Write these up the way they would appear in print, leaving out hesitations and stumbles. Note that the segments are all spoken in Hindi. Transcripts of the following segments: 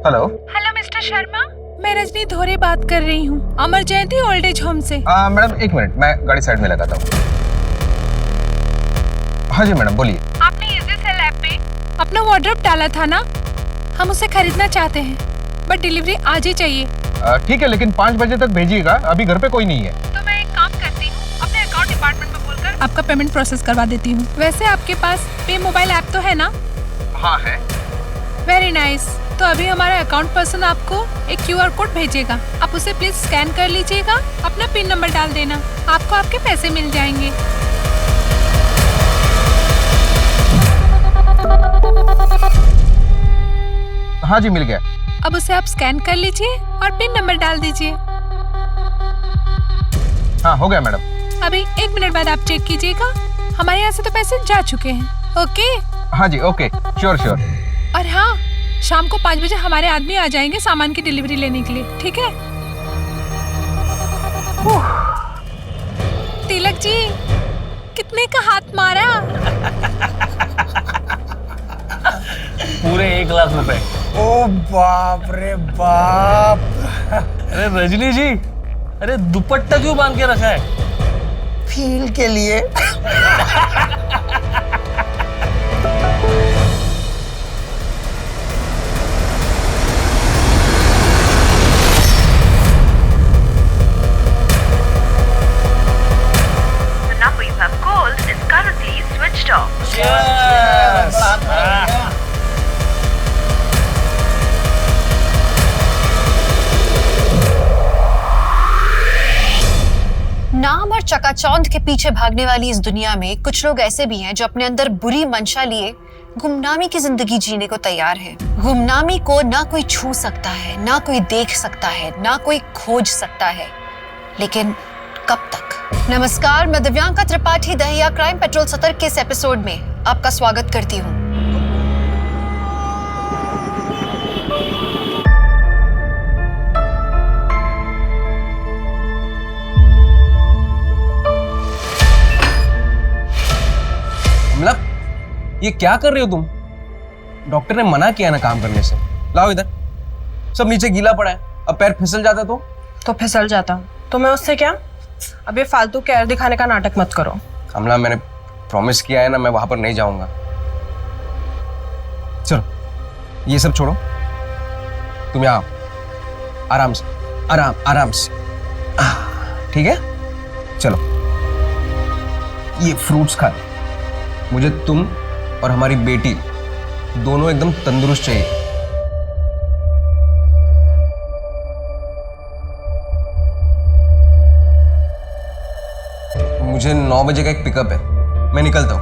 हेलो। हेलो मिस्टर शर्मा, मैं रजनी धोरे बात कर रही हूँ, अमर जयंती ओल्ड एज होम से। मैडम एक मिनट, मैं गाड़ी साइड में लगाता हूँ। हाँ जी मैडम बोलिए। आपने इजी सेल ऐप पे अपना वार्डरोब डाला था ना, हम उसे खरीदना चाहते हैं बट डिलीवरी आज ही चाहिए। ठीक है, लेकिन 5 बजे तक भेजिएगा, अभी घर पे कोई नहीं है। तो मैं एक काम करती हूँ, अपने अकाउंट डिपार्टमेंट में बोलकर आपका पेमेंट प्रोसेस करवा देती हूँ। वैसे आपके पास पे मोबाइल ऐप तो है ना? हाँ है। Very nice. तो अभी हमारा अकाउंट पर्सन आपको एक QR कोड भेजेगा, आप उसे प्लीज स्कैन कर लीजिएगा, अपना पिन नंबर डाल देना, आपको आपके पैसे मिल जाएंगे। हाँ जी मिल गया। अब उसे आप स्कैन कर लीजिए और पिन नंबर डाल दीजिए। हाँ हो गया मैडम। अभी 1 मिनट बाद आप चेक कीजिएगा, हमारे यहाँ से तो पैसे जा चुके हैं। ओके? हाँ जी ओके, श्योर श्योर। और हाँ, शाम को 5 बजे हमारे आदमी आ जाएंगे सामान की डिलीवरी लेने के लिए, ठीक है? तिलक जी, कितने का हाथ मारा? पूरे 1 लाख रुपए। ओ बाप रे बाप। अरे रजनी जी, अरे दुपट्टा क्यों बांध के रखा है? फील के लिए। The number you have called is currently switched off. नाम और चकाचौंध के पीछे भागने वाली इस दुनिया में कुछ लोग ऐसे भी हैं जो अपने अंदर बुरी मंशा लिए गुमनामी की जिंदगी जीने को तैयार है। गुमनामी को ना कोई छू सकता है, ना कोई देख सकता है, ना कोई खोज सकता है, लेकिन कब तक? नमस्कार, मैं दिव्यांका त्रिपाठी दहिया क्राइम पेट्रोल सतर्क के इस एपिसोड में आपका स्वागत करती हूँ। मतलब ये क्या कर रही हो तुम? डॉक्टर ने मना किया ना काम करने से। लाओ इधर, सब नीचे गीला पड़ा है, अब पैर फिसल जाता तो फिसल जाता तो मैं उससे क्या? अब ये फालतू केयर दिखाने का नाटक मत करो। कमला, मैंने प्रॉमिस किया है ना, मैं वहां पर नहीं जाऊंगा। चलो ये सब छोड़ो, तुम यहाँ आओ, आराम से, आराम से, ठीक है? चलो ये फ्रूट्स खा लो। मुझे तुम और हमारी बेटी दोनों एकदम तंदुरुस्त चाहिए। मुझे 9 बजे का एक पिकअप है, मैं निकलता हूं।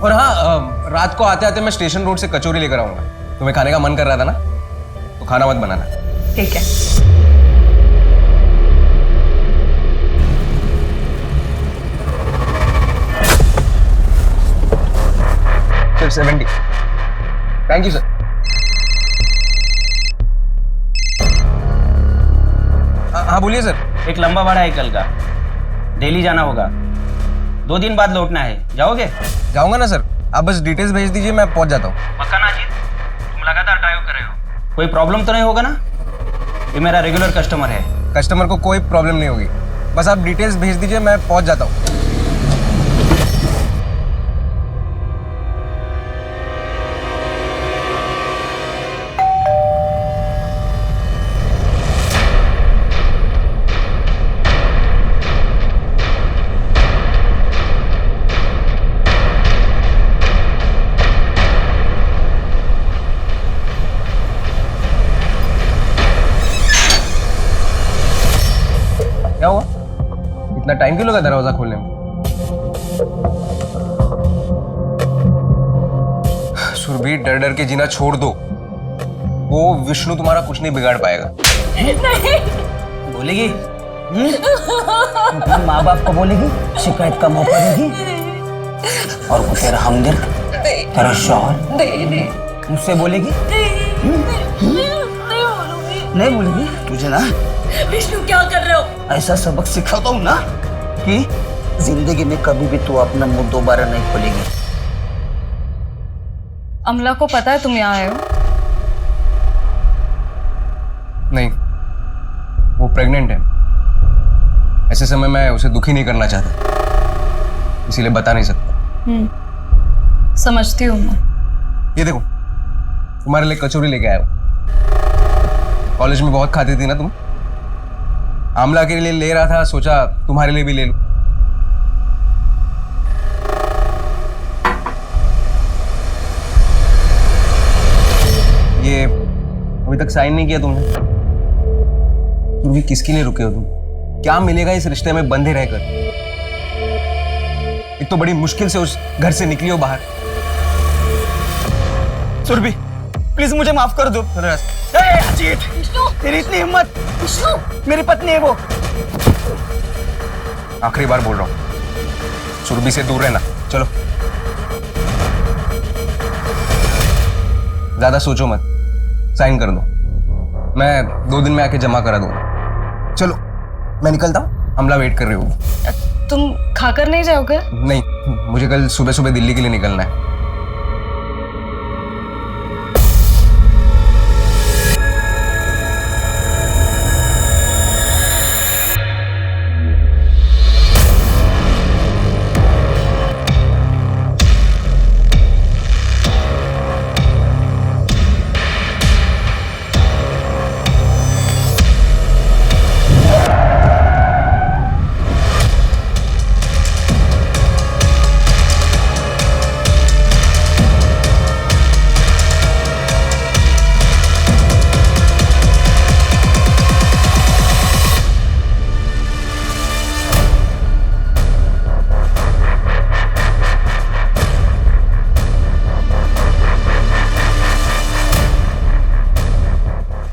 और हाँ, रात को आते आते मैं स्टेशन रोड से कचौरी लेकर आऊंगा। तुम्हें खाने का मन कर रहा था ना, तो खाना मत बनाना। ठीक है। सिर्फ 70। Thank you sir. हाँ बोलिए सर। एक लंबा भाड़ा है कल का, डेली जाना होगा, 2 दिन बाद लौटना है। जाओगे? जाऊंगा ना सर, आप बस डिटेल्स भेज दीजिए, मैं पहुंच जाता हूँ। पक्का ना अजीत? तुम लगातार ड्राइव कर रहे हो, कोई प्रॉब्लम तो नहीं होगा ना? ये मेरा रेगुलर कस्टमर है। कस्टमर को कोई प्रॉब्लम नहीं होगी, बस आप डिटेल्स भेज दीजिए, मैं पहुंच जाता हूँ। क्या हुआ? इतना टाइम क्यों लगा दरवाजा खोलने में? सुरभि, डर डर के जीना छोड़ दो, वो विष्णु तुम्हारा कुछ नहीं बिगाड़ पाएगा। नहीं बोलेगी? माँ बाप को बोलेगी, शिकायत का मौका देगी, और वो तेरा हमदर्द, तेरा शौहर मुझसे बोलेगी? नहीं बोलेगी? तुझे ना विष्णु क्या कर रहे हो? ऐसा सबक सिखाता हूँ ना कि जिंदगी में कभी भी तू अपना मुंह दोबारा नहीं खोलेगी। अमला को पता है तुम यहाँ आए हो? नहीं, वो प्रेग्नेंट है। ऐसे समय मैं उसे दुखी नहीं करना चाहता, इसीलिए बता नहीं सकता। समझती हूँ मैं। ये देखो, तुम्हारे लिए कचौरी लेके आया हूँ। कॉलेज में बहुत खाती थी ना तुम। आमला के लिए ले रहा था, सोचा तुम्हारे लिए भी ले लूं। ये अभी तक साइन नहीं किया तुमने। तुम किसके लिए रुके हो तुम? क्या मिलेगा इस रिश्ते में बंधे रहकर? एक तो बड़ी मुश्किल से उस घर से निकली हो बाहर। सुरभि, प्लीज मुझे माफ कर दो। अजीत, तेरी इतनी हिम्मत! मेरी पत्नी है वो। आखिरी बार बोल रहा हूं, सुरभि से दूर रहना। चलो, ज्यादा सोचो मत, साइन कर दो। मैं 2 दिन में आके जमा करा दूंगा। चलो, मैं निकलता हूँ, हमला वेट कर रही होगी। तुम खाकर नहीं जाओगे? नहीं, मुझे कल सुबह सुबह दिल्ली के लिए निकलना है।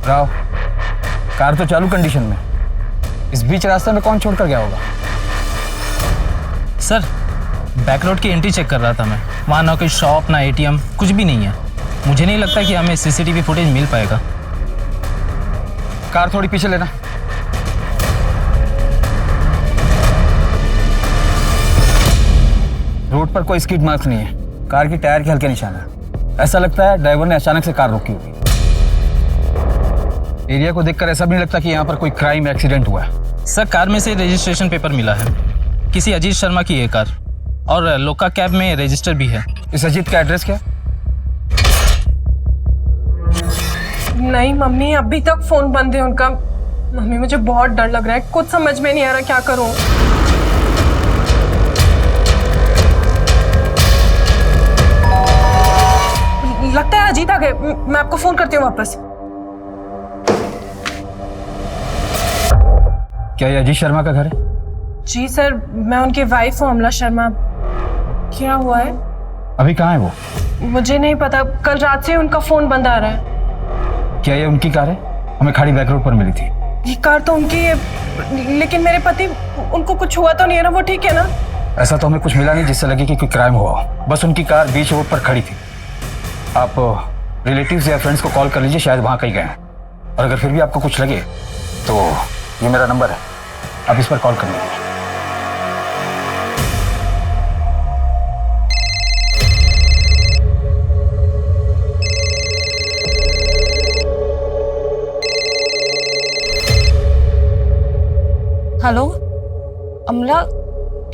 राव, कार तो चालू कंडीशन में, इस बीच रास्ते में कौन छोड़कर गया होगा? सर, बैक रोड की एंट्री चेक कर रहा था मैं। वहाँ ना कोई शॉप, ना एटीएम, कुछ भी नहीं है। मुझे नहीं लगता कि हमें सीसीटीवी फुटेज मिल पाएगा। कार थोड़ी पीछे लेना। रोड पर कोई स्किड मार्क्स नहीं है, कार की टायर के हल्के निशान है। ऐसा लगता है ड्राइवर ने अचानक से कार रोकी होगी। एरिया को देखकर ऐसा भी नहीं लगता कि यहाँ पर कोई क्राइम एक्सीडेंट हुआ है। सर, कार में से रजिस्ट्रेशन पेपर मिला है, किसी अजीत शर्मा की है कार, और लोका कैब में रजिस्टर भी है। इस अजीत का एड्रेस क्या? नहीं मम्मी, अभी तक फोन बंद है उनका। मम्मी, मुझे बहुत डर लग रहा है, कुछ समझ में नहीं आ रहा क्या करूं। लगता है अजीत आ गए। मैं आपको फोन करती हूँ वापस। क्या ये अजीत शर्मा का घर है? जी सर, मैं उनकी वाइफ हूँ, अमला शर्मा। क्या हुआ है? अभी कहाँ है वो? मुझे नहीं पता, कल रात से उनका फोन बंद आ रहा है। क्या ये उनकी कार है? हमें खाड़ी बैक रोड पर मिली थी। ये कार तो उनकी है, लेकिन मेरे पति, उनको कुछ हुआ तो नहीं है ना? वो ठीक है ना? ऐसा तो हमें कुछ मिला नहीं जिससे लगे कि कोई क्राइम हुआ हो। बस उनकी कार बीच रोड पर खड़ी थी। आप रिलेटिव्स या फ्रेंड्स को कॉल कर लीजिए, शायद वहाँ कहीं गए हैं। और अगर फिर भी आपको कुछ लगे तो ये मेरा नंबर है, आप इस पर कॉल कर लीजिए। हेलो अमला,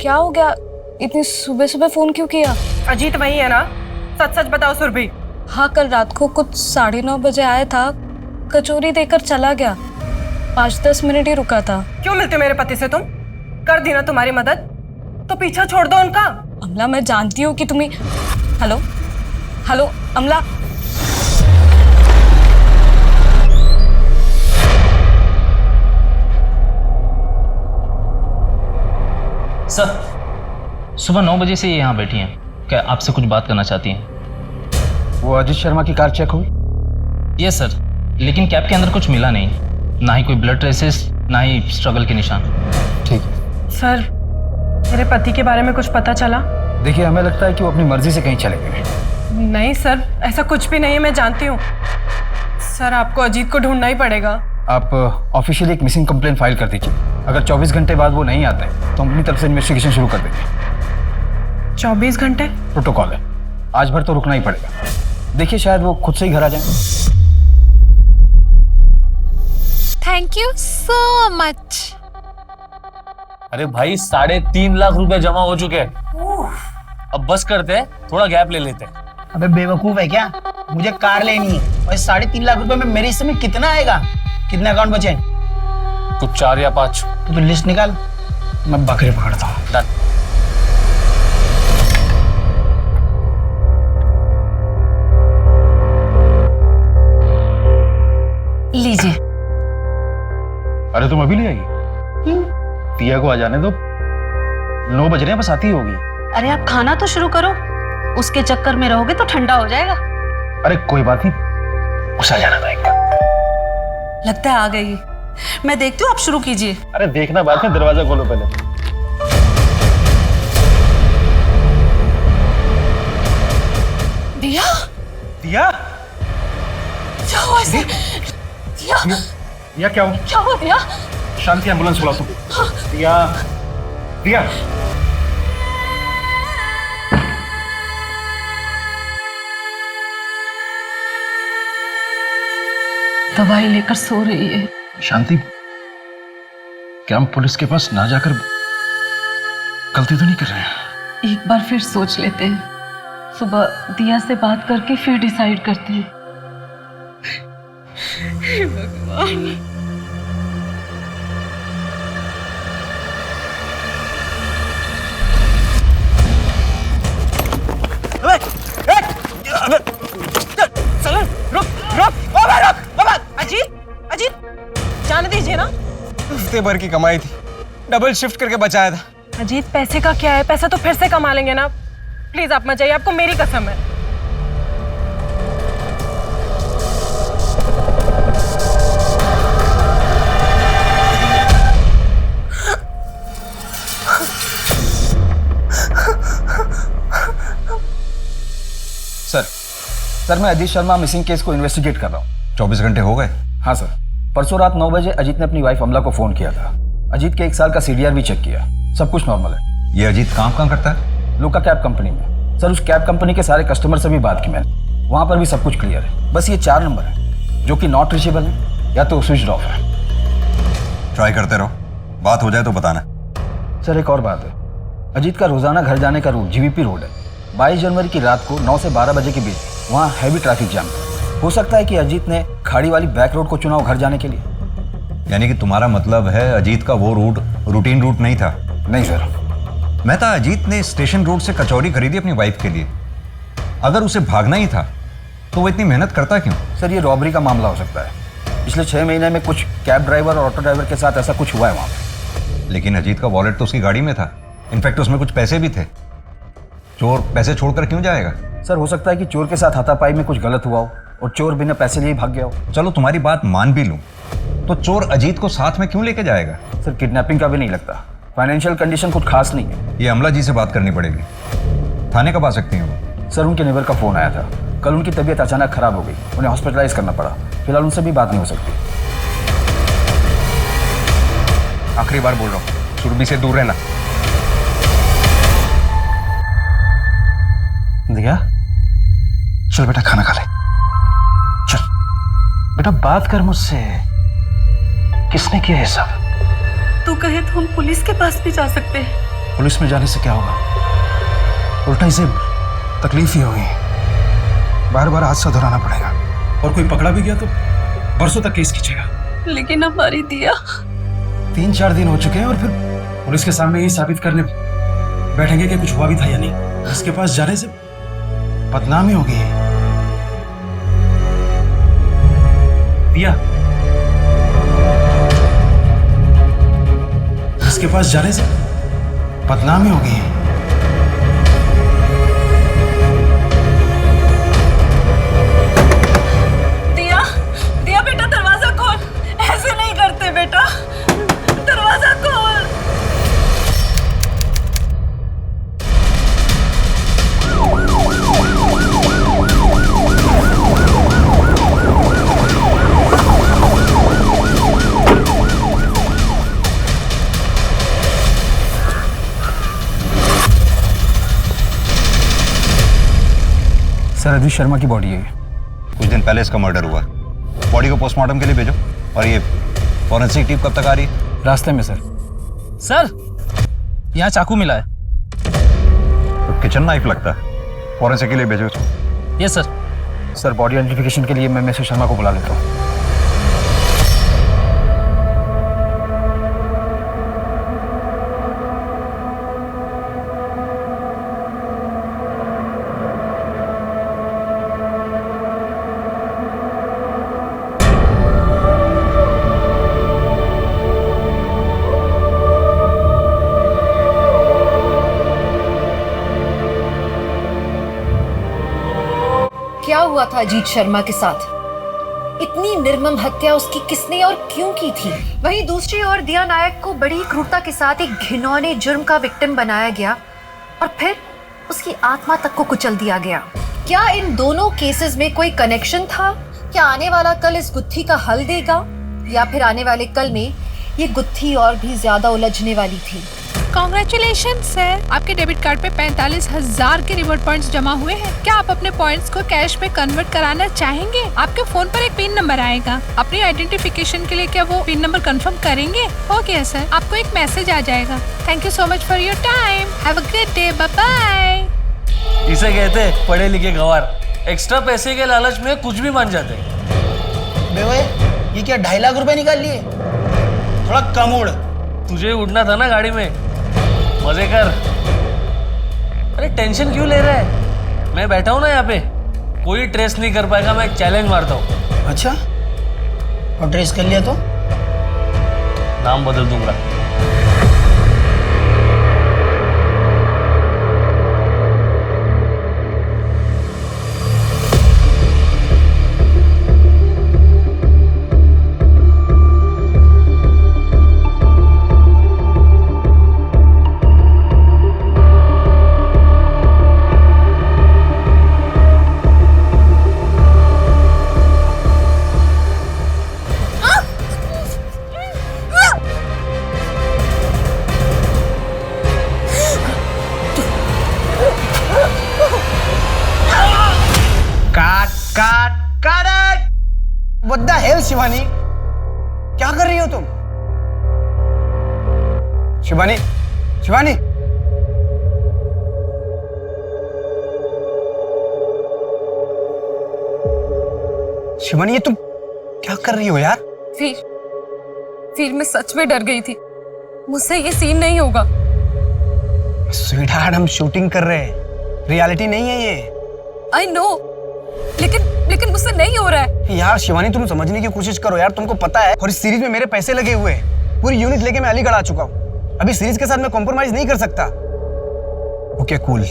क्या हो गया? इतनी सुबह सुबह फोन क्यों किया? अजीत वही है ना? सच सच बताओ सुरभि। हाँ, कल रात को कुछ 9:30 बजे आया था, कचौरी देकर चला गया। 5-10 मिनट ही रुका था। क्यों मिलते मेरे पति से तुम? कर दी ना तुम्हारी मदद, तो पीछा छोड़ दो उनका। अमला, मैं जानती हूँ कि तुम्हें। हेलो हेलो अमला, सर, सुबह 9 बजे से ये यहाँ बैठी हैं। क्या आपसे कुछ बात करना चाहती हैं? वो अजीत शर्मा की कार चेक हुई? यस सर, लेकिन कैब के अंदर कुछ मिला नहीं, ना ही कोई ब्लड ट्रेसेस, ना ही स्ट्रगल के निशान। ठीक है सर, मेरे पति के बारे में कुछ पता चला? देखिए, हमें लगता है कि वो अपनी मर्जी से कहीं चले गए। नहीं सर, ऐसा कुछ भी नहीं है, मैं जानती हूँ। सर, आपको अजीत को ढूंढना ही पड़ेगा। आप ऑफिशियली एक मिसिंग कंप्लेंट फाइल कर दीजिए। अगर 24 घंटे बाद वो नहीं आते तो हम अपनी तरफ से इन्वेस्टिगेशन शुरू कर देंगे। 24 घंटे? प्रोटोकॉल है, आज भर तो रुकना ही पड़ेगा। देखिए शायद वो खुद से ही घर आ जाए। Thank you so much. अरे भाई 3.5 लाख रुपए जमा हो चुके हैं। अब बस करते हैं, थोड़ा गैप ले लेते हैं। अबे बेवकूफ है क्या? मुझे कार लेनी है और 3.5 लाख रुपए में मेरे हिस्से में कितना आएगा? कितने अकाउंट बचे? कुछ 4 या 5। तो लिस्ट निकाल, मैं बकरी पकड़ता हूँ। डन। लीजिए। अरे तुम अभी ले आई? दिया को आ जाने दो, 9 बज रहे हैं, बस आती ही होगी। अरे आप खाना तो शुरू करो, उसके चक्कर में रहोगे तो ठंडा हो जाएगा। अरे कोई बात नहीं, उसे आ जाना था एक बार। लगता है आ गई। मैं देखती हूँ, आप शुरू कीजिए। अरे देखना बाद में, दरवाजा खोलो पहले। दिया? दिया? क्या हुआ इसे? दिया? दिया क्या हुआ? क्या हुआ दिया? शांति, एम्बुलेंस बुलाओ तुम। दिया, दिया। दवाई लेकर सो रही है। शांति, क्या हम पुलिस के पास ना जाकर गलती तो नहीं कर रहे हैं? एक बार फिर सोच लेते हैं, सुबह दिया से बात करके फिर डिसाइड करते हैं। हे भगवान। जाने दीजिए ना। हफ्ते भर की कमाई थी, डबल शिफ्ट करके बचाया था। अजीत, पैसे का क्या है? पैसा तो फिर से कमा लेंगे ना। प्लीज आप मत जाइए, आपको मेरी कसम है। सर मैं अजीत शर्मा मिसिंग केस को इन्वेस्टिगेट कर रहा हूँ। 24 घंटे हो गए? हाँ सर, परसों रात 9 बजे अजीत ने अपनी वाइफ अमला को फोन किया था। अजीत के 1 साल का CDR भी चेक किया, सब कुछ नॉर्मल है। ये अजीत काम कहाँ करता है? लोका कैब कंपनी में। सर उस कैब कंपनी के सारे कस्टमर से भी बात की मैंने, वहाँ पर भी सब कुछ क्लियर है। बस ये 4 नंबर है जो कि नॉट रीचेबल है या तो स्विच ऑफ है। ट्राई करते रहो, बात हो जाए तो बताना। सर एक और बात है, अजीत का रोजाना घर जाने का रूट GVP रोड है। 22 जनवरी की रात को 9 से 12 बजे के बीच वहाँ हैवी ट्रैफिक जाम था। हो सकता है कि अजीत ने खाड़ी वाली बैक रोड को चुना हो घर जाने के लिए। यानी कि तुम्हारा मतलब है अजीत का वो रूट रूटीन रूट नहीं था? नहीं सर। मैं था अजीत ने स्टेशन रोड से कचौरी खरीदी अपनी वाइफ के लिए। अगर उसे भागना ही था तो वो इतनी मेहनत करता क्यों? सर ये रॉबरी का मामला हो सकता है। पिछले 6 महीने में कुछ कैब ड्राइवर और ऑटो ड्राइवर के साथ ऐसा कुछ हुआ है वहाँ पे। लेकिन अजीत का वॉलेट तो उसकी गाड़ी में था, इनफैक्ट उसमें कुछ पैसे भी थे। चोर पैसे छोड़कर क्यों जाएगा? सर हो सकता है कि चोर के साथ हाथापाई में कुछ गलत हुआ हो और चोर बिना पैसे लिए भाग गया हो। चलो तुम्हारी बात मान भी लूं, तो चोर अजीत को साथ में क्यों लेके जाएगा? सर किडनैपिंग का भी नहीं लगता, फाइनेंशियल कंडीशन कुछ खास नहीं है। ये अमला जी से बात करनी पड़ेगी। थाने कब आ सकती हैं वो? सर उनके नेबर का फोन आया था, कल उनकी तबीयत अचानक खराब हो गई, उन्हें हॉस्पिटलाइज करना पड़ा। फिलहाल उनसे भी बात नहीं हो सकती। आखिरी बार बोल रहा हूँ, सुरभि से दूर रहना। दिया, चल बेटा खाना खा ले। चल बेटा, बात कर मुझसे, किसने किया ये सब? तू कहे तो हम पुलिस के पास भी जा सकते हैं। पुलिस में जाने से क्या होगा? उल्टा इसे तकलीफ ही होगी। बार बार हादसा दोहराना पड़ेगा, और कोई पकड़ा भी गया तो बरसों तक केस खींचेगा। लेकिन हमारी दिया 3-4 दिन हो चुके हैं और फिर पुलिस के सामने यही साबित करने बैठेंगे कि कुछ हुआ भी था या नहीं। इसके पास जाने से बदनामी होगी। दिया, इसके पास जाने से बदनामी होगी। दिया, दिया बेटा दरवाजा खोल। ऐसे नहीं करते बेटा, दरवाजा खोल। सर अजीत शर्मा की बॉडी है। कुछ दिन पहले इसका मर्डर हुआ। बॉडी को पोस्टमार्टम के लिए भेजो। और ये फॉरेंसिक टीम कब तक आ रही है? रास्ते में सर। सर यहाँ चाकू मिला है। तो किचन नाइफ लगता है। फॉरेंसिक के लिए भेजो। Yes sir. Sir body identification के लिए मैं मिसेस शर्मा को बुला लेता हूँ। क्या हुआ था अजीत शर्मा के साथ? इतनी निर्मम हत्या उसकी किसने और क्यों की थी? वहीं दूसरी ओर दिया नायक को बड़ी क्रूरता के साथ एक घिनौने जुर्म का विक्टिम बनाया गया और फिर उसकी आत्मा तक को कुचल दिया गया। क्या इन दोनों केसेस में कोई कनेक्शन था? क्या आने वाला कल इस गुत्थी का हल देगा या फिर आने वाले कल में ये गुत्थी और भी ज्यादा उलझने वाली थी? कॉन्ग्रेचुलेशन सर, आपके डेबिट कार्ड पे 45,000 के रिवॉर्ड पॉइंट्स जमा हुए हैं। क्या आप अपने पॉइंट्स को कैश में कन्वर्ट कराना चाहेंगे? आपके फोन पर एक पिन नंबर आएगा। अपनी आइडेंटिफिकेशन के लिए क्या वो पिन नंबर कंफर्म करेंगे? ओके सर, आपको एक मैसेज आ जाएगा। Thank you so much for your time. Have a good day, bye bye. इसे कहते हैं पढ़े लिखे गंवार। एक्स्ट्रा पैसे के लालच में कुछ भी मान जाते हैं। बेवे, ये क्या 2.5 लाख रुपए निकाल लिए? थोड़ा कम उड़। तुझे उड़ना था ना गाड़ी में, मजे कर। अरे टेंशन क्यों ले रहा है? मैं बैठा हूं ना यहाँ पे, कोई ट्रेस नहीं कर पाएगा। मैं चैलेंज मारता हूँ। अच्छा, और ट्रेस कर लिया तो नाम बदल दूंगा। What the hell, Shivani? क्या कर रही हो तुम? शिवानी, शिवानी, शिवानी, ये तुम क्या कर रही हो यार? फिर मैं सच में डर गई थी। मुझसे ये सीन नहीं होगा। स्वीटहार्ट, हम शूटिंग कर रहे हैं, रियलिटी नहीं है ये। आई नो, लेकिन मुझसे नहीं हो रहा है। यार शिवानी, तुम समझने की कोशिश करो यार। तुमको पता है, और इस सीरीज में मेरे पैसे लगे हुए हैं। पूरी यूनिट लेके मैं अलीगढ़ आ चुका हूँ। अभी सीरीज के साथ मैं कॉम्प्रोमाइज नहीं कर सकता। ओके कूल,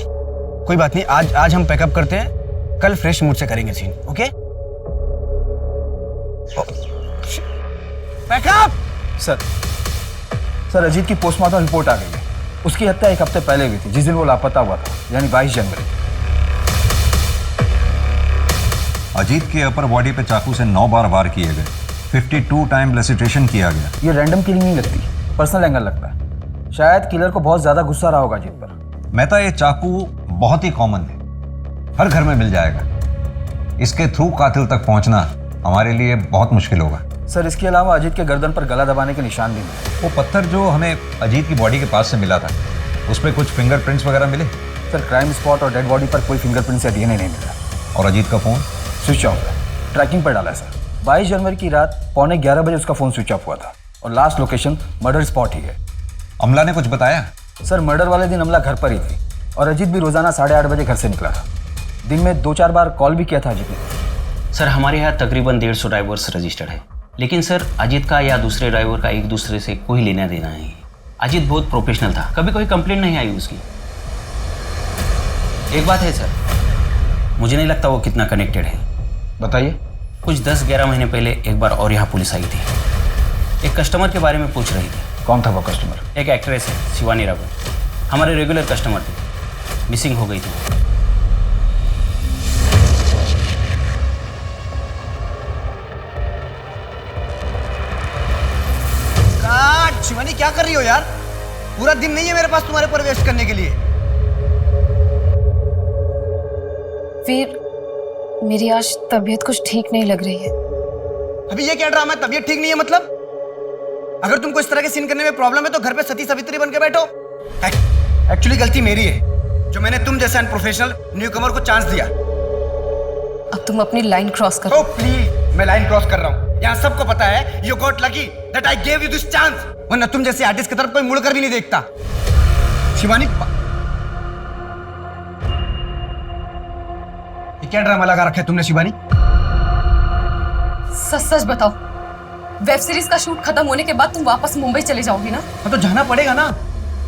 कोई बात नहीं। आज हम पैकअप करते हैं, कल फ्रेश मूड से करेंगे scene. Okay pack up. Sir Ajit की पोस्टमार्टम रिपोर्ट आ गई है। उसकी हत्या 1 हफ्ते पहले हुई थी, जिस दिन वो लापता हुआ था, यानी 22 जनवरी। अजीत की अपर बॉडी पे चाकू से 9 बार वार किए गए। 52 टाइम लेसिट्रेशन किया गया। ये रैंडम किलिंग नहीं लगती, पर्सनल एंगल लगता है। शायद किलर को बहुत ज्यादा गुस्सा रहा होगा अजीत पर। मेहता, ये चाकू बहुत ही कॉमन है, हर घर में मिल जाएगा। इसके थ्रू कातिल तक पहुंचना हमारे लिए बहुत मुश्किल होगा। सर इसके अलावा अजीत के गर्दन पर गला दबाने के निशान भी मिले। वो पत्थर जो हमें अजीत की बॉडी के पास से मिला था, उस पर कुछ फिंगरप्रिंट्स वगैरह मिले? सर क्राइम स्पॉट और डेड बॉडी पर कोई फिंगरप्रिंट्स या डीएनए नहीं मिला। और अजीत का फोन स्विच ऑफ है, ट्रैकिंग पर डाला है सर। 22 जनवरी की रात 11:15 बजे उसका फोन स्विच ऑफ हुआ था और लास्ट लोकेशन मर्डर स्पॉट ही है। अमला ने कुछ बताया? सर मर्डर वाले दिन अमला घर पर ही थी और अजीत भी रोजाना 8:30 बजे घर से निकला था। दिन में 2-4 बार कॉल भी किया था अजीत ने। सर हमारे यहाँ तकरीबन 150 ड्राइवर्स रजिस्टर्ड है, लेकिन सर अजीत का या दूसरे ड्राइवर का एक दूसरे से कोई लेना देना नहीं। अजीत बहुत प्रोफेशनल था, कभी कोई कंप्लेंट नहीं आई उसकी। एक बात है सर, मुझे नहीं लगता वो कितना कनेक्टेड है। बताइए। कुछ 10-11 महीने पहले एक बार और यहाँ पुलिस आई थी, एक कस्टमर के बारे में पूछ रही थी। कौन था वो कस्टमर? एक एक्ट्रेस है शिवानी रावत, हमारे रेगुलर कस्टमर थी, मिसिंग हो गई थी। शिवानी क्या कर रही हो यार? पूरा दिन नहीं है मेरे पास तुम्हारे पर वेस्ट करने के लिए। मेरी आज तबीयत कुछ ठीक नहीं लग रही है। अभी ये क्या ड्रामा है? तबीयत ठीक नहीं है मतलब? अगर तुमको इस तरह के सीन करने में प्रॉब्लम है तो घर पे सती सावित्री बन के बैठो। एक्चुअली गलती मेरी है जो मैंने तुम जैसे अनप्रोफेशनल न्यूकमर को चांस दिया। अब तुम अपनी लाइन क्रॉस करो। ओह प्लीज, मैं लाइन क्रॉस कर रहा हूँ। यहाँ सबको पता है you got lucky that I gave you this chance. वरना तुम जैसे आर्टिस्ट की तरफ कोई मुड़कर भी नहीं देखता। शिवानी, ये क्या ड्रामा लगा रखा है तुमने शिवानी? सच सच बताओ, वेब सीरीज का शूट खत्म होने के बाद तुम वापस मुंबई चले जाओगी ना? हाँ तो जाना पड़ेगा ना,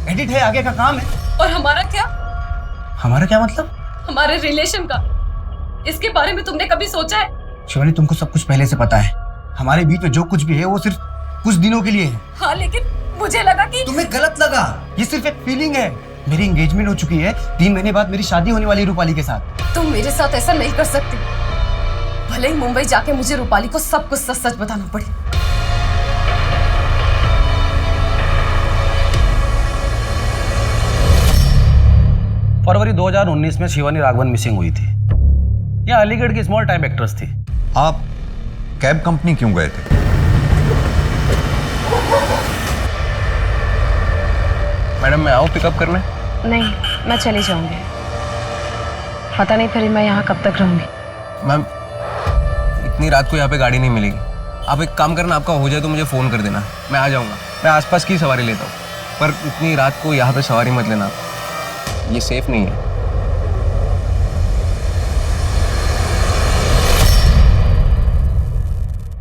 एडिट है, आगे का काम है। और हमारा क्या? हमारा क्या मतलब? हमारे रिलेशन का, इसके बारे में तुमने कभी सोचा है? शिवानी, तुमको सब कुछ पहले से पता है। हमारे बीच में जो कुछ भी है वो सिर्फ कुछ दिनों के लिए है। हाँ लेकिन मुझे लगा कि तुम्हें गलत लगा। ये सिर्फ एक फीलिंग है। मेरी एंगेजमेंट हो चुकी है, 3 महीने बाद मेरी शादी होने वाली है रूपाली के साथ। तुम मेरे साथ ऐसा नहीं कर सकती। भले ही मुंबई जाके मुझे रूपाली को सब कुछ सच सच बताना पड़े। फरवरी 2019 में शिवानी राघवन मिसिंग हुई थी। यह अलीगढ़ की स्मॉल टाइम एक्ट्रेस थी। आप कैब कंपनी क्यों गए थे? मैडम मैं आऊँ पिकअप करने? नहीं, मैं चली जाऊंगी। पता नहीं फिर मैं यहाँ कब तक रहूंगी। मैम, इतनी रात को यहाँ पे गाड़ी नहीं मिलेगी। आप एक काम करना, आपका हो जाए तो मुझे फ़ोन कर देना, मैं आ जाऊँगा। मैं आसपास की सवारी लेता हूँ, पर इतनी रात को यहाँ पे सवारी मत लेना, ये सेफ नहीं है।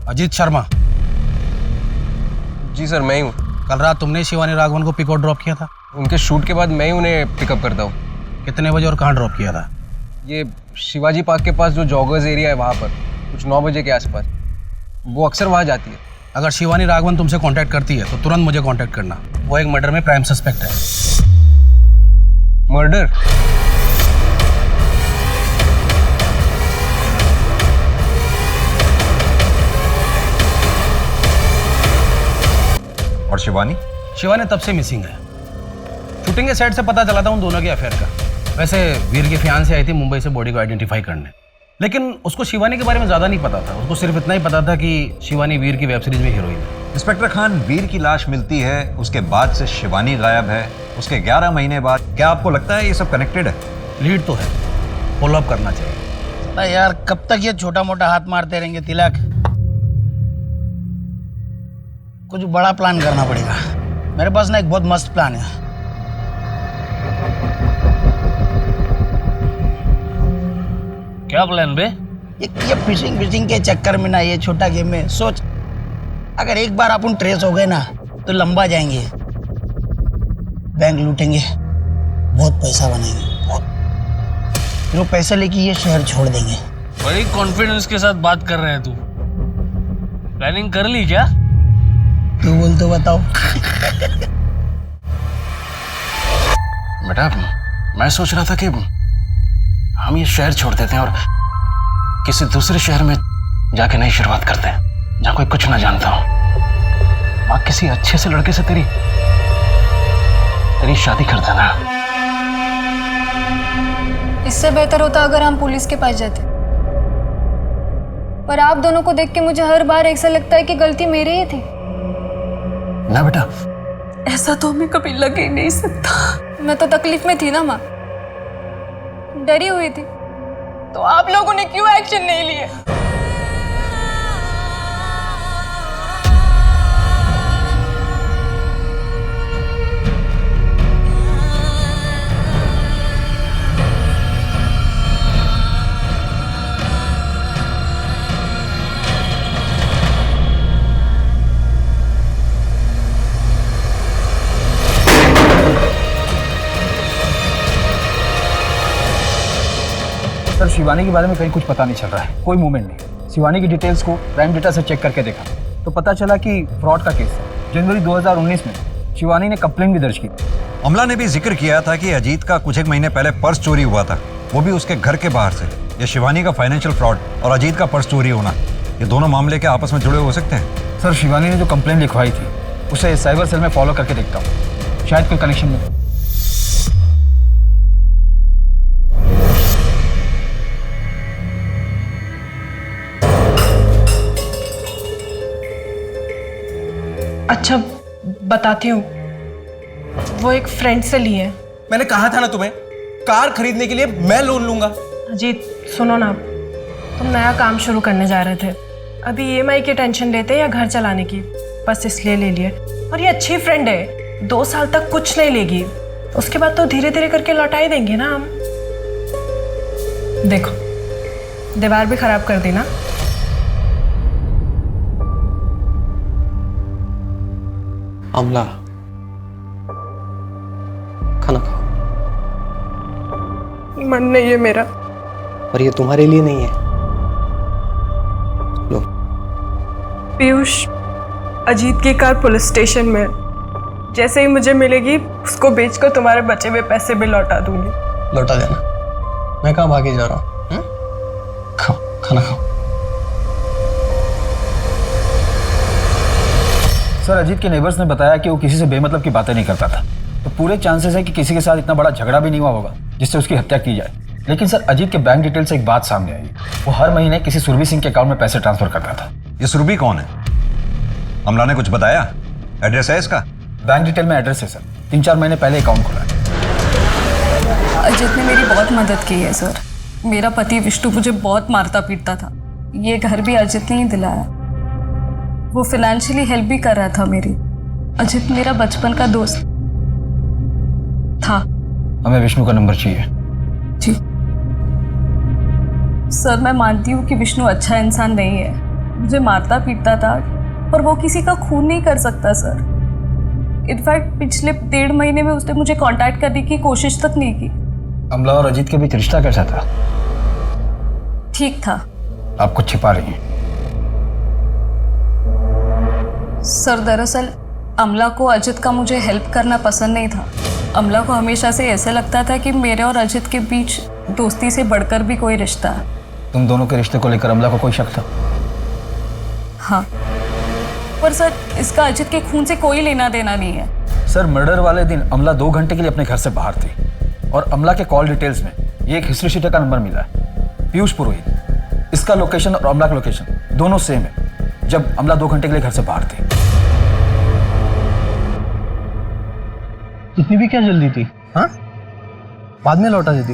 अजीत शर्मा। जी सर, मैं ही हूँ। कल रात तुमने शिवानी राघवन को पिक और ड्रॉप किया था? उनके शूट के बाद मैं ही उन्हें पिकअप करता हूँ। कितने बजे और कहाँ ड्रॉप किया था? ये शिवाजी पार्क के पास जो जॉगर्स एरिया है वहाँ पर, कुछ 9 बजे के आसपास। वो अक्सर वहाँ जाती है। अगर शिवानी राघवन तुमसे कांटेक्ट करती है तो तुरंत मुझे कांटेक्ट करना। वो एक मर्डर में प्राइम सस्पेक्ट है। मर्डर? और शिवानी? शिवानी तब से मिसिंग है। शूटिंग के सेट से पता चला था उन दोनों के अफेयर का। वैसे वीर की फियांसे आई थी मुंबई से बॉडी को आइडेंटिफाई करने, लेकिन उसको शिवानी के बारे में ज़्यादा नहीं पता था। उसको सिर्फ इतना ही पता था कि शिवानी वीर की वेब सीरीज में हीरोइन है। इंस्पेक्टर खान, वीर की लाश मिलती है, उसके बाद से शिवानी गायब है, उसके 11 महीने बाद। क्या आपको लगता है ये सब कनेक्टेड है? लीड तो है, फॉलो अप करना चाहिए। यार कब तक ये छोटा मोटा हाथ मारते रहेंगे तिलक? कुछ बड़ा प्लान करना पड़ेगा। मेरे पास ना एक बहुत मस्त प्लान है। क्या प्लान बे? ये फिशिंग के चक्कर में ना, ये छोटा गेम में सोच, अगर एक बार अपन ट्रेस हो गए ना तो लंबा जाएंगे, बैंक लूटेंगे, बहुत पैसा बनाएंगे, बहुत। फिर वो पैसा लेके ये शहर छोड़ देंगे। बड़ी कॉन्फिडेंस के साथ बात कर रहे हैं तू। प्लानिंग कर ली क्या? तू बोल तो बताओ। बेटा, मैं सोच रहा था कि हम ये शहर छोड़ देते हैं और किसी दूसरे शहर में जाके नई शुरुआत करते हैं जहाँ कोई कुछ ना जानता हो। माँ, किसी अच्छे से लड़के से तेरी शादी कर देना। इससे बेहतर होता अगर हम पुलिस के पास जाते, पर आप दोनों को देख के मुझे हर बार ऐसा लगता है कि गलती मेरी ही थी। ना बेटा, ऐसा तो हमें कभी लग ही नहीं सकता। मैं तो तकलीफ में थी ना माँ, डरी हुई थी, तो आप लोगों ने क्यों एक्शन नहीं लिए? सर, शिवानी के बारे में कहीं कुछ पता नहीं चल रहा है, कोई मूवमेंट नहीं। शिवानी की डिटेल्स को प्राइम डेटा से चेक करके देखा तो पता चला कि फ्रॉड का केस है। जनवरी 2019 में शिवानी ने कंप्लेंट भी दर्ज की। अमला ने भी जिक्र किया था कि अजीत का कुछ एक महीने पहले पर्स चोरी हुआ था, वो भी उसके घर के बाहर से। ये शिवानी का फाइनेंशियल फ्रॉड और अजीत का पर्स चोरी होना, ये दोनों मामले के आपस में जुड़े हो सकते हैं। सर, शिवानी ने जो कंप्लेंट लिखवाई थी उसे साइबर सेल में फॉलो करके देखता हूँ, शायद कोई कनेक्शन मिले। अच्छा बताती हूँ, वो एक फ्रेंड से ली है। मैंने कहा था ना तुम्हें, कार खरीदने के लिए मैं लोन लूंगा। अजीत सुनो ना, तुम नया काम शुरू करने जा रहे थे, अभी EMI की टेंशन लेते या घर चलाने की, बस इसलिए ले लिए। और ये अच्छी फ्रेंड है, 2 साल तक कुछ नहीं लेगी, उसके बाद तो धीरे धीरे करके लौटा ही देंगे ना हम। देखो दीवार भी खराब कर दी ना। अमला, खाना खाओ। मन नहीं है मेरा। और ये तुम्हारे लिए नहीं है। लो। पीयूष, अजीत की कार पुलिस स्टेशन में, जैसे ही मुझे मिलेगी उसको बेचकर तुम्हारे बचे हुए पैसे भी लौटा दूंगी। लौटा देना, मैं कहाँ भागे जा रहा हूँ। खाओ, खाना खाओ। सर, अजीत के नेबर्स ने बताया कि वो किसी से बेमतलब की बातें नहीं करता था, तो पूरे चांसेस है कि किसी के साथ इतना बड़ा झगड़ा भी नहीं हुआ होगा जिससे उसकी हत्या की जाए। लेकिन सर, अजीत के बैंक डिटेल से एक बात सामने आई, वो हर महीने किसी सुरभि सिंह के अकाउंट में पैसे ट्रांसफर करता था। ये सुरभि कौन है? अमला ने कुछ बताया? एड्रेस है इसका? बैंक डिटेल में एड्रेस है सर, 3-4 महीने पहले अकाउंट खुला है। अजीत ने मेरी बहुत मदद की है सर। मेरा पति विष्णु मुझे बहुत मारता पीटता था, ये घर भी अजीत ने ही दिलाया। वो फाइनेंशियली हेल्प भी कर रहा था मेरी। अजीत मेरा बचपन का दोस्त था। हमें विष्णु का नंबर चाहिए। जी सर, मैं मानती हूँ कि विष्णु अच्छा इंसान नहीं है, मुझे मारता पीटता था, पर वो किसी का खून नहीं कर सकता सर। इनफैक्ट पिछले 1.5 महीने में उसने मुझे कांटेक्ट करने की कोशिश तक नहीं की। अमला और अजीत के बीच रिश्ता कैसा था? ठीक था। आप कुछ छिपा रही हैं। सर, दरअसल अमला को अजित का मुझे हेल्प करना पसंद नहीं था। अमला को हमेशा से ऐसा लगता था कि मेरे और अजित के बीच दोस्ती से बढ़कर भी कोई रिश्ता है। तुम दोनों के रिश्ते को लेकर अमला को कोई शक था? हाँ, पर सर इसका अजित के खून से कोई लेना देना नहीं है। सर, मर्डर वाले दिन अमला 2 घंटे के लिए अपने घर से बाहर थी और अमला के कॉल डिटेल्स में ये एक हिस्ट्री शीटर का नंबर मिला है, पीयूष पुरोहित। इसका लोकेशन और अमला का लोकेशन दोनों सेम है जब अमला 2 घंटे के लिए घर से बाहर थी। इतनी भी क्या जल्दी थी? हाँ, बाद में लौटा देती।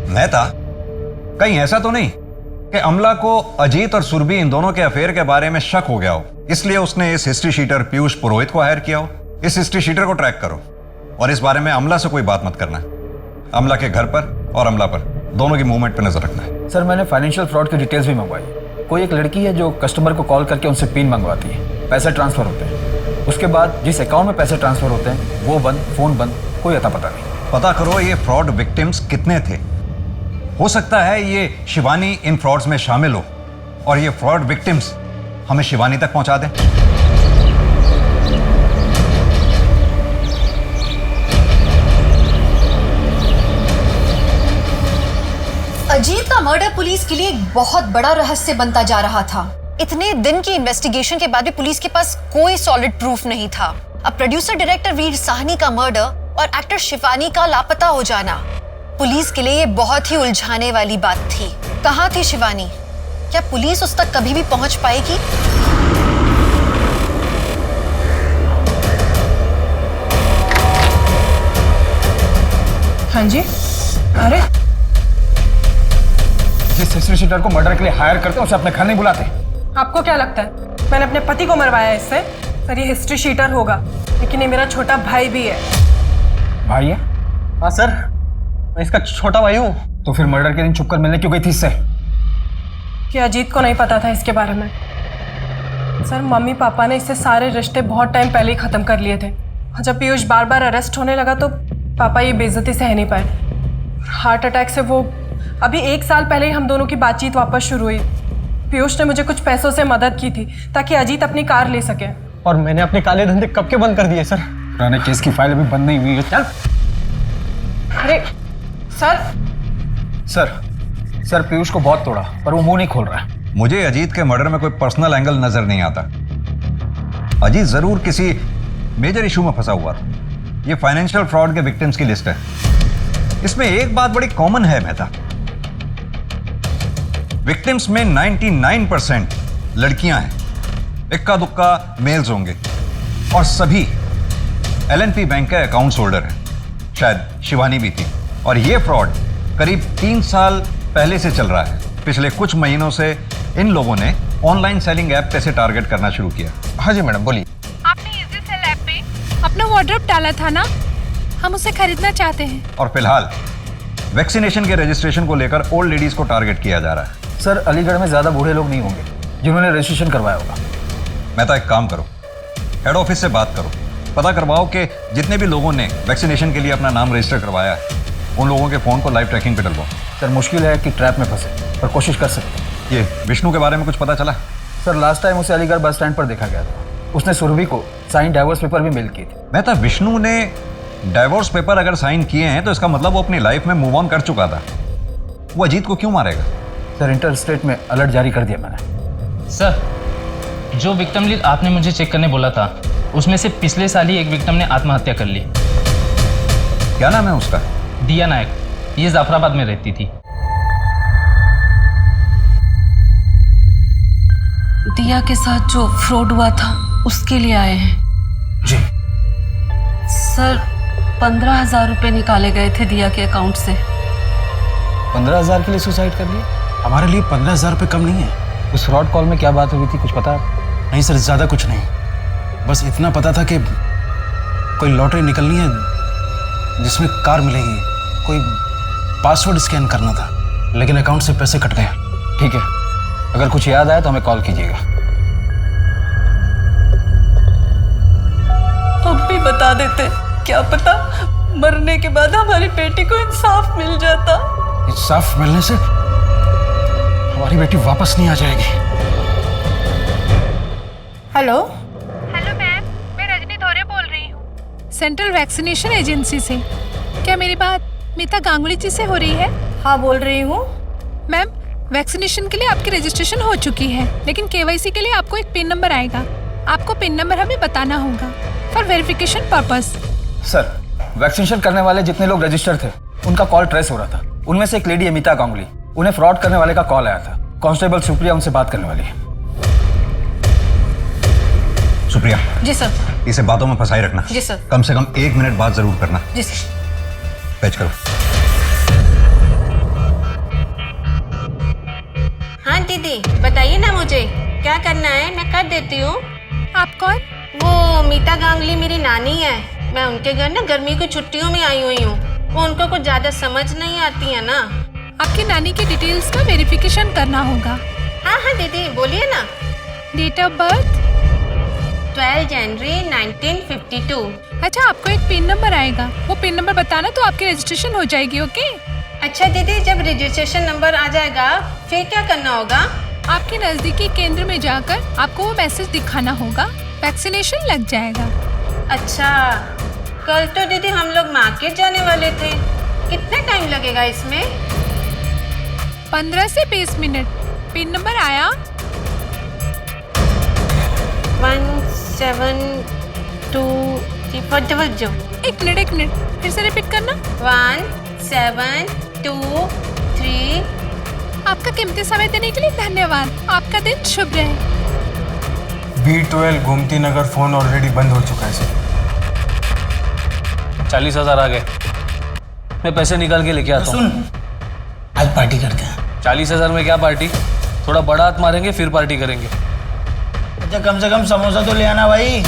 मेहता, कहीं ऐसा तो नहीं कि अमला को अजीत और सुरभि इन दोनों के अफेयर के बारे में शक हो गया हो, इसलिए उसने इस हिस्ट्री शीटर पीयूष पुरोहित को हायर किया हो? इस हिस्ट्री शीटर को ट्रैक करो और इस बारे में अमला से कोई बात मत करना। अमला के घर पर और अमला पर दोनों की मूवमेंट पर नजर रखना है। सर, मैंने फाइनेंशियल फ्रॉड की डिटेल्स भी मंगवाई। कोई एक लड़की है जो कस्टमर को कॉल करके उनसे पिन मंगवाती है, पैसे ट्रांसफर होते हैं, उसके बाद जिस अकाउंट में पैसे ट्रांसफर होते हैं वो बंद, फोन बंद, कोई अता पता नहीं। पता करो ये फ्रॉड विक्टिम्स कितने थे। हो सकता है ये शिवानी इन फ्रॉड्स में शामिल हो और ये फ्रॉड विक्टिम्स हमें शिवानी तक पहुंचा दें। अजीत का मर्डर पुलिस के लिए एक बहुत बड़ा रहस्य बनता जा रहा था। इतने दिन की इन्वेस्टिगेशन के बाद भी पुलिस के पास कोई सॉलिड प्रूफ नहीं था। अब प्रोड्यूसर डायरेक्टर वीर साहनी का मर्डर और एक्टर शिवानी का लापता हो जाना पुलिस के लिए ये बहुत ही उलझाने वाली बात थी। कहाँ थी शिवानी? क्या पुलिस उस तक कभी भी पहुंच पाएगी? हाँ जी। अरे, जिस हिस्ट्री शीटर को मर्डर के लिए हायर करते हैं उसे अपने घर नहीं बुलाते। आपको क्या लगता है मैंने अपने पति को मरवाया इससे? सर, ये हिस्ट्री शीटर होगा, लेकिन ये मेरा छोटा भाई भी है। भाई है? हाँ सर, मैं इसका छोटा भाई हूँ। तो फिर मर्डर के दिन छुपकर मिलने क्यों गई थी इससे? कि अजीत को नहीं पता था इसके बारे में। सर, मम्मी पापा ने इससे सारे रिश्ते बहुत टाइम पहले ही खत्म कर लिए थे। जब पीयूष बार बार अरेस्ट होने लगा तो पापा ये बेइज्जती सह नहीं पाए। हार्ट अटैक से वो अभी 1 साल पहले ही हम दोनों की बातचीत वापस शुरू हुई। पीयूष ने मुझे कुछ पैसों से मदद की थी ताकि अजीत अपनी कार ले सके। और मैंने अपने काले धंधे कब के बंद कर दिए सर। पुराने केस की फाइल अभी बंद नहीं हुई है। चल। अरे सर। सर, पीयूष को बहुत तोड़ा पर वो मुंह नहीं खोल रहा है। मुझे अजीत के मर्डर में कोई पर्सनल एंगल नजर नहीं आता। अजीत जरूर किसी मेजर इशू में फंसा हुआ था। ये फाइनेंशियल फ्रॉड के विक्टिम्स की लिस्ट है। इसमें एक बात बड़ी कॉमन है मेहता, विक्टिम्स में 99% लड़कियां हैं, इक्का दुक्का मेल्स होंगे। और सभी LNP बैंक के अकाउंट्स होल्डर हैं। शायद शिवानी भी थी। और ये फ्रॉड करीब 3 साल पहले से चल रहा है। पिछले कुछ महीनों से इन लोगों ने ऑनलाइन सेलिंग ऐप पे से टारगेट करना शुरू किया। हाँ जी मैडम, बोलिए। आपने इजी सेल ऐप पे अपना वार्डरोब डाला था ना, हम उसे खरीदना चाहते हैं। और फिलहाल वैक्सीनेशन के रजिस्ट्रेशन को लेकर ओल्ड लेडीज को टारगेट किया जा रहा है। सर अलीगढ़ में ज़्यादा बूढ़े लोग नहीं होंगे जिन्होंने रजिस्ट्रेशन करवाया होगा। मैं तो एक काम करो, हेड ऑफिस से बात करो, पता करवाओ कि जितने भी लोगों ने वैक्सीनेशन के लिए अपना नाम रजिस्टर करवाया है उन लोगों के फ़ोन को लाइव ट्रैकिंग पे डलवाओ। सर मुश्किल है कि ट्रैप में फंसे, पर कोशिश कर सकते हैं। ये विष्णु के बारे में कुछ पता चला? सर लास्ट टाइम उसे अलीगढ़ बस स्टैंड पर देखा गया था। उसने सुरभि को साइन डाइवोर्स पेपर भी मेल की थी। मैं तो विष्णु ने डाइवोर्स पेपर अगर साइन किए हैं तो इसका मतलब वो अपनी लाइफ में मूव ऑन कर चुका था। वो अजीत को क्यों मारेगा? सर इंटर स्टेट में अलर्ट जारी कर दिया मैंने। सर जो विक्टिम लिस्ट आपने मुझे चेक करने बोला था उसमें से पिछले साल ही एक विक्टिम ने आत्महत्या कर ली। क्या नाम है उसका? दिया नायक, ये जाफराबाद में रहती थी। दिया के साथ जो फ्रॉड हुआ था उसके लिए आए हैं। जी सर 15,000 रुपए निकाले गए थे दिया के अकाउंट से। 15,000 के लिए सुसाइड कर लिया? हमारे लिए 15,000 रुपये कम नहीं है। उस फ्रॉड कॉल में क्या बात हुई थी, कुछ पता? नहीं सर, ज़्यादा कुछ नहीं, बस इतना पता था कि कोई लॉटरी निकलनी है जिसमें कार मिलेगी, कोई पासवर्ड स्कैन करना था, लेकिन अकाउंट से पैसे कट गए। ठीक है, अगर कुछ याद आया तो हमें कॉल कीजिएगा। अब भी बता देते, क्या पता मरने के बाद हमारी बेटी को इंसाफ मिल जाता। इंसाफ मिलने से हमारी बेटी वापस नहीं आ जाएगी। हेलो हेलो मैम, मैं रजनी धोरे बोल रही हूँ, सेंट्रल वैक्सीनेशन एजेंसी से। क्या मेरी बात मीता गांगुली जी से हो रही है? हाँ बोल रही हूँ। मैम वैक्सीनेशन के लिए आपकी रजिस्ट्रेशन हो चुकी है, लेकिन KYC के लिए आपको एक पिन नंबर आएगा। आपको पिन नंबर हमें बताना होगा for verification purpose. Sir vaccination करने वाले जितने लोग रजिस्टर थे उनका कॉल ट्रेस हो रहा था। उनमें से एक लेडी है मीता गांगुली, उन्हें फ्रॉड करने वाले का कॉल आया था। कांस्टेबल सुप्रिया उनसे बात करने वाली है। सुप्रिया जी सर। इसे बातों में फंसाई रखना। जी सर। कम से कम 1 मिनट बात जरूर करना। जी सर। पैच करो। हाँ दीदी बताइए ना मुझे क्या करना है, मैं कर देती हूँ। आप कौन? वो मीता गांगुली मेरी नानी है। मैं उनके घर ना गर्मी की छुट्टियों में आई हुई हूँ। वो उनको कुछ ज्यादा समझ नहीं आती है ना। आपकी नानी की डिटेल्स का वेरिफिकेशन करना होगा। हाँ हाँ दीदी बोलिए ना। डेट ऑफ बर्थ 12 जनवरी 1952। अच्छा, आपको एक पिन नंबर आएगा, वो पिन नंबर बताना तो आपकी रजिस्ट्रेशन हो जाएगी। ओके? अच्छा दीदी, जब रजिस्ट्रेशन नंबर आ जाएगा फिर क्या करना होगा? आपके नजदीकी केंद्र में जाकर आपको वो मैसेज दिखाना होगा, वैक्सीनेशन लग जाएगा। अच्छा, कल तो दीदी हम लोग मार्केट जाने वाले थे, कितना टाइम लगेगा इसमें? 15 से 20 मिनट। पिन नंबर आया? 17234। एक मिनट फिर से रिपीट करना। 1723। आपका कीमती समय देने के लिए धन्यवाद। आपका दिन शुभ रहे। B12 Gomti Nagar phone already बंद हो चुका है सर। 40,000 आ गए, मैं पैसे निकाल के लेके आता हूँ। सुन, आज पार्टी करते हैं। 40,000 में क्या पार्टी? थोड़ा बड़ा हाथ मारेंगे फिर पार्टी करेंगे। अच्छा कम से कम समोसा तो ले आना भाई।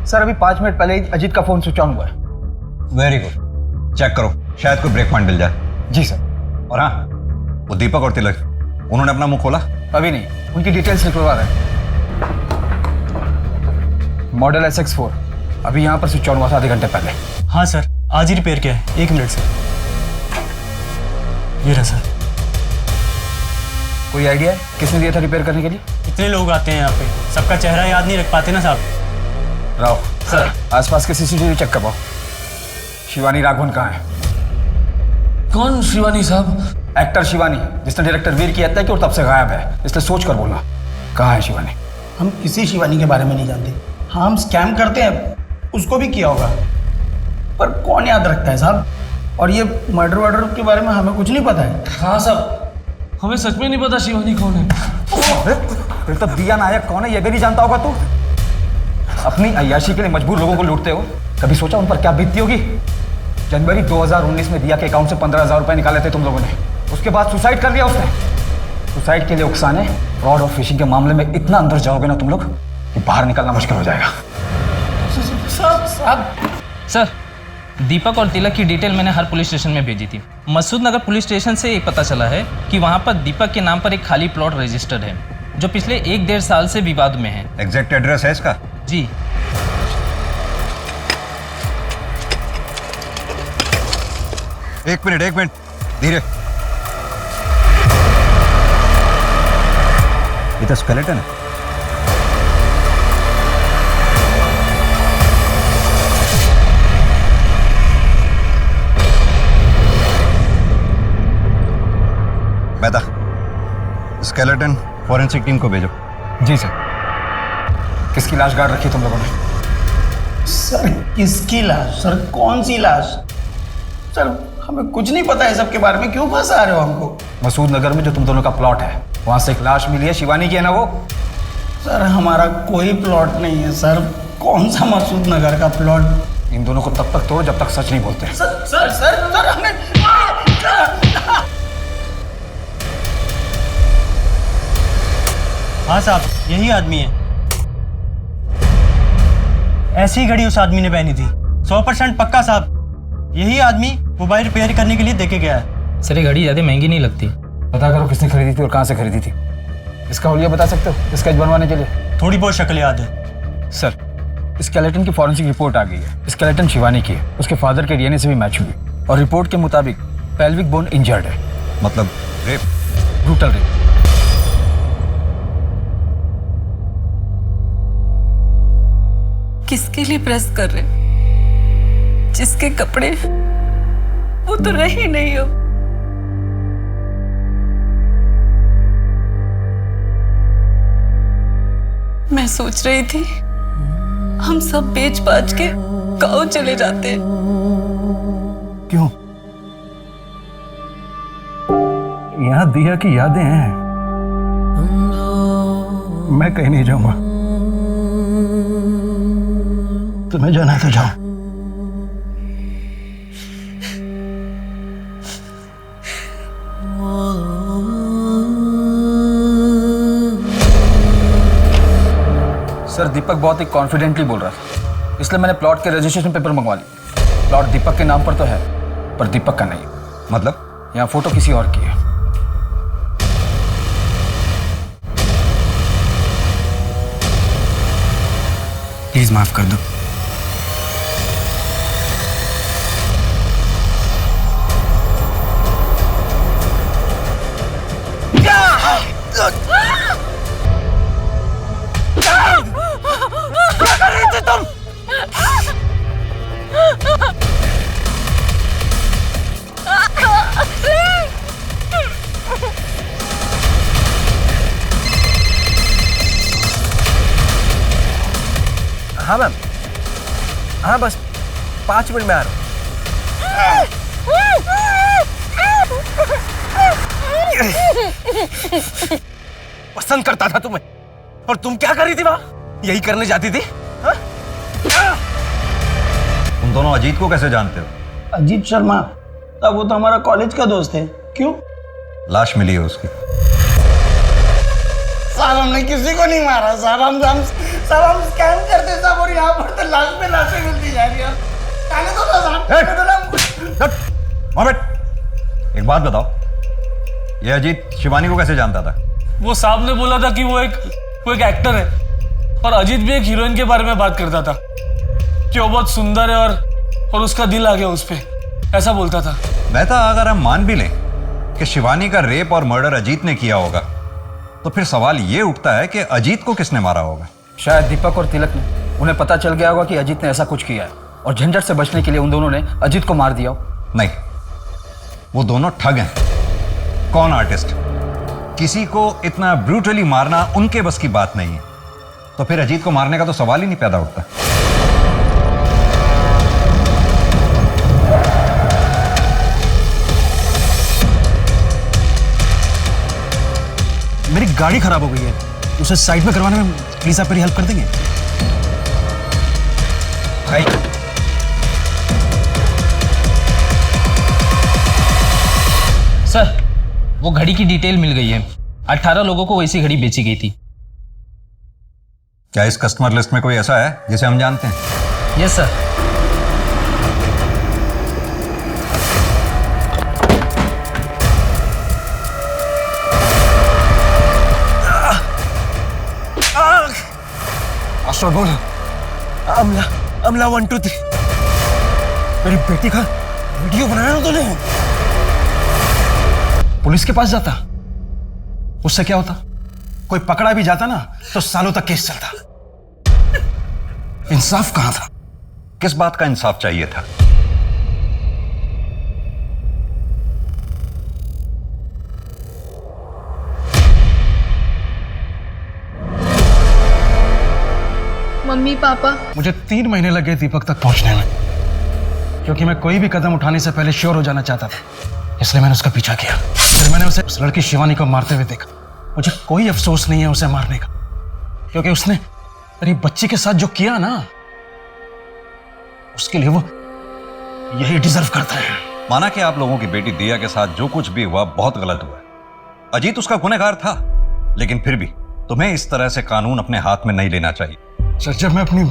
सर अभी 5 मिनट पहले ही अजीत का फोन स्विच ऑन हुआ है। वेरी गुड, चेक करो, शायद कोई ब्रेक पॉइंट मिल जाए। जी सर। और हाँ, वो दीपक और तिलक, उन्होंने अपना मुंह खोला? अभी नहीं, उनकी डिटेल्स निकलवा रहे हैं। मॉडल SX4 अभी यहाँ पर स्विच ऑन हुआ था आधे घंटे पहले। हाँ सर, आज ही रिपेयर किया है। 1 मिनट सर। ये रहा सर। कोई आइडिया है किसने दिया था रिपेयर करने के लिए? इतने लोग आते हैं यहाँ पे, सबका चेहरा याद नहीं रख पाते ना साहब। राव सर, आसपास के CCTV चेक करवाओ। शिवानी राघवन कहाँ है? कौन शिवानी साहब? एक्टर शिवानी, जिसने डायरेक्टर वीर की हत्या की और तब से गायब है, इसलिए सोच कर बोलना, कहाँ है शिवानी? हम किसी शिवानी के बारे में नहीं जानते। हाँ, हम स्कैम करते हैं, उसको भी किया होगा, पर कौन याद रखता है साहब? और ये मर्डर के बारे में हमें कुछ नहीं पता है। हाँ साहब, हमें सच में नहीं पता शिवानी कौन है। फिर तो दिया नायक कौन है ये भी नहीं जानता होगा तू? अपनी अय्याशी के लिए मजबूर लोगों को लूटते हो, कभी सोचा उन पर क्या बीतती होगी? जनवरी 2019 में दिया के अकाउंट से 15,000 रुपए निकाले थे तुम लोगों ने, उसके बाद सुसाइड कर लिया उसने। सुसाइड के लिए उकसाने, फ्रॉड और फिशिंग के मामले में इतना अंदर जाओगे ना तुम लोग कि बाहर निकलना मुश्किल हो जाएगा। सर, दीपक और तिलक की डिटेल मैंने हर पुलिस स्टेशन में भेजी थी। मसूद नगर पुलिस स्टेशन से एक पता चला है कि वहाँ पर दीपक के नाम पर एक खाली प्लॉट रजिस्टर्ड है, जो पिछले 1-1.5 साल से विवाद में है। एग्जैक्ट एड्रेस है इसका? जी। एक मिनट, धीरे। ये तो स्केलेटन है। मेहता, स्केलेटन फॉरेंसिक टीम को भेजो। जी सर। किसकी लाश गाड़ रखी तुम लोगों ने? सर, किसकी लाश? सर, कौन सी लाश? सर, हमें कुछ नहीं पता है सबके बारे में, क्यों फंसा रहे हो हमको? मसूद नगर में जो तुम दोनों का प्लॉट है, वहां से एक लाश मिली है, शिवानी की है ना वो? सर, हमारा कोई प्लॉट नहीं है सर। कौन सा मसूद नगर का प्लॉट? इन दोनों को तब तक तोड़ो जब तक सच नहीं बोलते। सर हमने हाँ साहब, यही आदमी है। ऐसी ही घड़ी उस आदमी ने पहनी थी, 100% पक्का साहब। यही आदमी मोबाइल रिपेयर करने के लिए देके गया है। सर, ये घड़ी ज़्यादा महंगी नहीं लगती। पता करो किसने खरीदी थी और कहाँ से खरीदी थी। इसका हुलिया बता सकते हो स्केच बनवाने के लिए? थोड़ी बहुत शक्ल याद है सर। स्केलेटन की फॉरेंसिक रिपोर्ट आ गई है। स्केलेटन शिवानी की है, उसके फादर के डीएनए से भी मैच हुई और रिपोर्ट के मुताबिक पेल्विक बोन इंजर्ड है। मतलब रेप? Brutal rape. किसके लिए प्रेस कर रहे? जिसके कपड़े वो तो रही नहीं हो। मैं सोच रही थी हम सब बेच बाच के गाँव चले जाते हैं। क्यों? यहाँ दिया की यादें हैं। मैं कहीं नहीं जाऊंगा। तुम्हें जाना है तो जाओ। सर, दीपक बहुत ही कॉन्फिडेंटली बोल रहा था, इसलिए मैंने प्लॉट के रजिस्ट्रेशन पेपर मंगवा लिए। प्लॉट दीपक के नाम पर तो है, पर दीपक का नहीं। मतलब? यहाँ फोटो किसी और की है। प्लीज माफ कर दो। क्या कर रही थी तुम? हाँ मैम, हाँ बस 5 मिनट में आ रहा हूँ। पसंद करता था तुम्हें, और तुम क्या कर रही थी वहां? यही करने जाती थी? हाँ? तुम दोनों अजीत को कैसे जानते हो? अजीत शर्मा? तब वो तो हमारा कॉलेज का दोस्त है। क्यों? लाश मिली है उसकी। साहब, हमने किसी को नहीं मारा साहब। हम स्कैम करते साहब, और यहाँ पर तो लाश पे लाशें मिलती जा रही है। एक बात बताओ, ये अजीत शिवानी को कैसे जानता था? वो साहब ने बोला था कि वो एक एक्टर है, और अजीत भी एक हीरोइन के बारे में बात करता था कि वो बहुत सुंदर है और उसका दिल आ गया उस पे, ऐसा बोलता था। मेहता, अगर हम मान भी लें कि शिवानी का रेप और मर्डर अजीत ने किया होगा, तो फिर सवाल ये उठता है कि अजीत को किसने मारा होगा? शायद दीपक और तिलक ने। उन्हें पता चल गया होगा कि अजीत ने ऐसा कुछ किया है, और झंझट से बचने के लिए उन दोनों ने अजीत को मार दिया हो? नहीं, वो दोनों ठग हैं। कौन आर्टिस्ट? किसी को इतना ब्रूटली मारना उनके बस की बात नहीं है। तो फिर अजीत को मारने का तो सवाल ही नहीं पैदा उठता। मेरी गाड़ी खराब हो गई है, उसे साइड में करवाने में प्लीज आप मेरी हेल्प कर देंगे? सर, वो घड़ी की डिटेल मिल गई है। 18 लोगों को वैसी घड़ी बेची गई थी। क्या इस कस्टमर लिस्ट में कोई ऐसा है जिसे हम जानते हैं? Yes sir. आशा बोल। अमला 1 2 3। मेरी बेटी का वीडियो बनाया ना तूने? पुलिस के पास जाता, उससे क्या होता? कोई पकड़ा भी जाता ना तो सालों तक केस चलता। इंसाफ कहां था? किस बात का इंसाफ चाहिए था? मम्मी पापा, मुझे 3 महीने लगे दीपक तक पहुंचने में, क्योंकि मैं कोई भी कदम उठाने से पहले श्योर हो जाना चाहता था। इसलिए मैंने उसका पीछा किया। फिर मैंने उसे उस लड़की शिवानी को मारते हुए देखा। मुझे कोई अफसोस नहीं है उसे मारने का, क्योंकि उसने मेरी बच्ची के साथ जो किया ना, उसके लिए वो यही डिजर्व करता है। माना कि आप लोगों की बेटी दिया के साथ जो कुछ भी हुआ बहुत गलत हुआ। अजीत उसका गुनहगार था, लेकिन फिर भी तुम्हें इस तरह से कानून अपने हाथ में नहीं लेना चाहिए। सर, जब मैं अपनी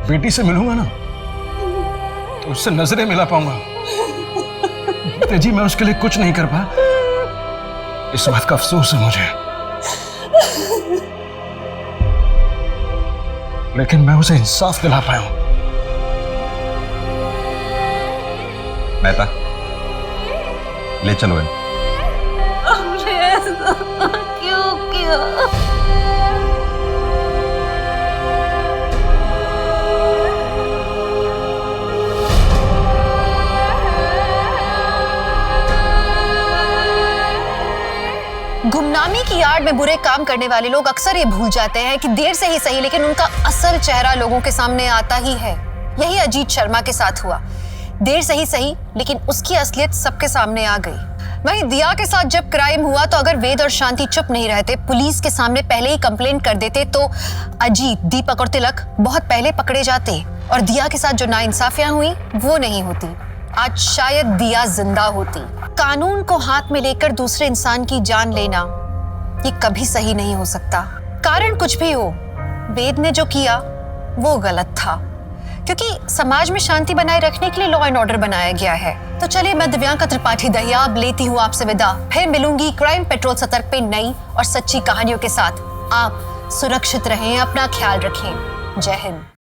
बेटी से मिलूंगा ना तो उससे नजरें मिला पाऊंगा। जी, मैं उसके लिए कुछ नहीं कर पाया, इस बात का अफसोस है मुझे। लेकिन मैं उसे इंसाफ दिला पाया हूं। मेहता, ले चलो इन। हमने ऐसा क्यों किया? गुमनामी की आड़ में बुरे काम करने वाले लोग अक्सर ये भूल जाते हैं कि देर से ही सही, लेकिन उनका असल चेहरा लोगों के सामने आता ही है। यही अजीत शर्मा के साथ हुआ। देर से ही सही, लेकिन उसकी असलियत सबके सामने आ गई। वहीं दिया के साथ जब क्राइम हुआ तो अगर वेद और शांति चुप नहीं रहते, पुलिस के सामने पहले ही कंप्लेंट कर देते, तो अजीत, दीपक और तिलक बहुत पहले पकड़े जाते और दिया के साथ जो नाइंसाफियां हुई वो नहीं होती। आज शायद दिया जिंदा होती। कानून को हाथ में लेकर दूसरे इंसान की जान लेना ये कभी सही नहीं हो सकता। कारण कुछ भी हो, वेद ने जो किया वो गलत था, क्योंकि समाज में शांति बनाए रखने के लिए लॉ एंड ऑर्डर बनाया गया है। तो चलिए, मैं दिव्यांका त्रिपाठी दहिया अब लेती हूँ आपसे विदा। फिर मिलूंगी क्राइम पेट्रोल सतर्क पे नई और सच्ची कहानियों के साथ। आप सुरक्षित रहें, अपना ख्याल रखें। जय हिंद।